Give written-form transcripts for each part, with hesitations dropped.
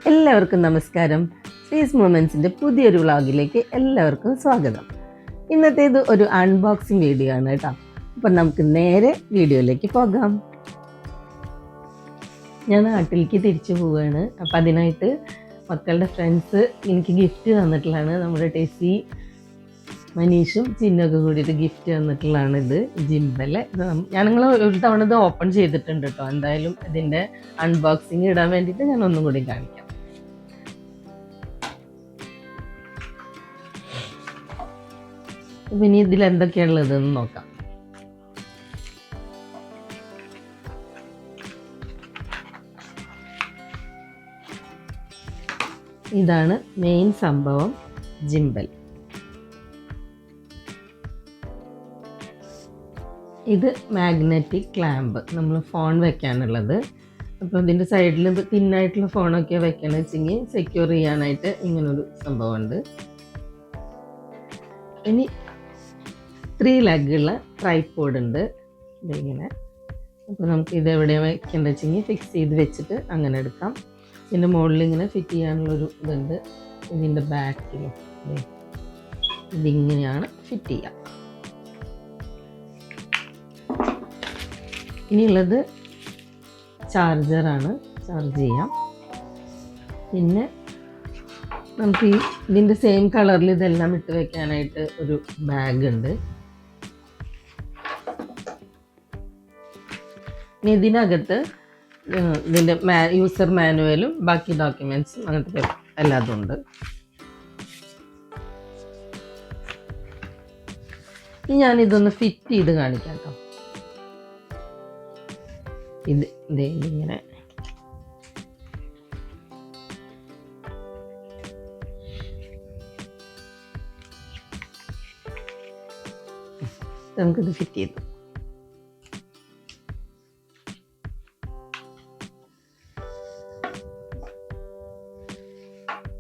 എല്ലാവർക്കും നമസ്കാരം. ഫേസ് മൊമെൻറ്റ്സിൻ്റെ പുതിയൊരു വ്ളോഗിലേക്ക് എല്ലാവർക്കും സ്വാഗതം. ഇന്നത്തേത് ഒരു അൺബോക്സിങ് വീഡിയോ ആണ് കേട്ടോ. അപ്പം നമുക്ക് നേരെ വീഡിയോയിലേക്ക് പോകാം. ഞാൻ നാട്ടിലേക്ക് തിരിച്ചു പോവുകയാണ്. അപ്പം അതിനായിട്ട് മക്കളുടെ ഫ്രണ്ട്സ് എനിക്ക് ഗിഫ്റ്റ് തന്നിട്ടുള്ളതാണ്. നമ്മുടെ ടെസി, മനീഷും ചിന്നൊക്കെ കൂടിയിട്ട് ഗിഫ്റ്റ് തന്നിട്ടുള്ളതാണ്. ഇത് ജിംബല്. ഞങ്ങൾ ഒരു തവണ ഇത് ഓപ്പൺ ചെയ്തിട്ടുണ്ട് കേട്ടോ. എന്തായാലും ഇതിൻ്റെ അൺബോക്സിങ് ഇടാൻ വേണ്ടിയിട്ട് ഞാൻ ഒന്നും കൂടി കാണിക്കാം. ഇനി ഇതിൽ എന്തൊക്കെയാണുള്ളതെന്ന് നോക്കാം. ഇതാണ് മെയിൻ സംഭവം, ജിംബൽ. ഇത് മാഗ്നറ്റിക് ക്ലാമ്പ്, നമ്മൾ ഫോൺ വെക്കാനുള്ളത്. അപ്പോൾ ഇതിൻ്റെ സൈഡിൽ തിന്നായിട്ടുള്ള ഫോണൊക്കെ വെക്കണമെന്ന് വെച്ചെങ്കിൽ സെക്യൂർ ചെയ്യാനായിട്ട് ഇങ്ങനൊരു സംഭവമുണ്ട്. ഇനി 3 ലെഗുള്ള ട്രൈപോഡ് ഉണ്ട് ഇതിങ്ങനെ. അപ്പോൾ നമുക്ക് ഇത് എവിടെ വെക്കേണ്ടത് വെച്ചെങ്കിൽ ഫിക്സ് ചെയ്ത് വെച്ചിട്ട് അങ്ങനെ എടുക്കാം. ഇതിൻ്റെ മുകളിൽ ഇങ്ങനെ ഫിറ്റ് ചെയ്യാനുള്ളൊരു ഇതുണ്ട്. ഇതിൻ്റെ ബാക്കിലും ഇതിങ്ങനെയാണ് ഫിറ്റ് ചെയ്യുക. ഇനിയുള്ളത് ചാർജറാണ്, ചാർജ് ചെയ്യാം. പിന്നെ നമുക്ക് ഇതിൻ്റെ സെയിം കളറിൽ ഇതെല്ലാം ഇട്ട് വെക്കാനായിട്ട് ഒരു ബാഗ് ഉണ്ട്. ഇനി ഇതിനകത്ത് ഇതിൻ്റെ യൂസർ മാനുവലും ബാക്കി ഡോക്യുമെൻറ്റ്സും അങ്ങനത്തെ എല്ലാതും ഉണ്ട്. ഇനി ഞാനിതൊന്ന് ഫിറ്റ് ചെയ്ത് കാണിക്കാം കേട്ടോ. ഇതിങ്ങനെ നമുക്കിത് ഫിറ്റ് ചെയ്തു.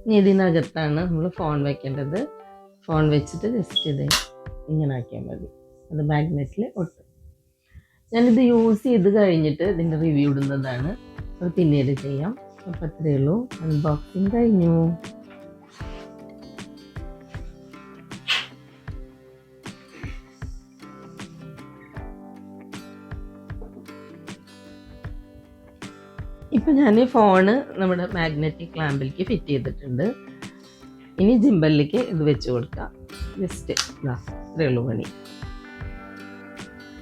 ഇനി ഇതിനകത്താണ് നമ്മൾ ഫോൺ വെക്കേണ്ടത്. ഫോൺ വെച്ചിട്ട് ജസ്റ്റ് ഇത് ഇങ്ങനെ ആക്കിയാൽ മതി. അത് മാഗ്നറ്റിൽ ഒട്ടും. ഞാനിത് യൂസ് ചെയ്ത് കഴിഞ്ഞിട്ട് ഇതിൻ്റെ റിവ്യൂ ഇടുന്നതാണ്. അത് പിന്നീട് ചെയ്യാം. അപ്പോൾ അത്രയേ ഉള്ളൂ. അൺബോക്സിങ് കഴിഞ്ഞു. ഇപ്പം ഞാൻ ഫോണ് നമ്മുടെ മാഗ്നറ്റിക് ക്ലാമ്പിലേക്ക് ഫിറ്റ് ചെയ്തിട്ടുണ്ട്. ഇനി ജിംബലിലേക്ക് ഇത് വെച്ച് കൊടുക്കാം. ജസ്റ്റ് ഇത്രയേ ഉള്ളൂ പണി.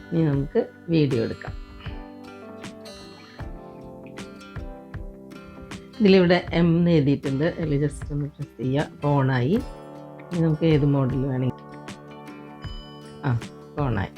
ഇനി നമുക്ക് വീഡിയോ എടുക്കാം. ഇതിലിവിടെ M എന്ന് എഴുതിയിട്ടുണ്ട്. അതിൽ ജസ്റ്റ് ഒന്ന് പ്രസ് ചെയ്യുക. ഓണായി. ഇനി നമുക്ക് ഏത് മോഡൽ വേണമെങ്കിൽ ഓണായി.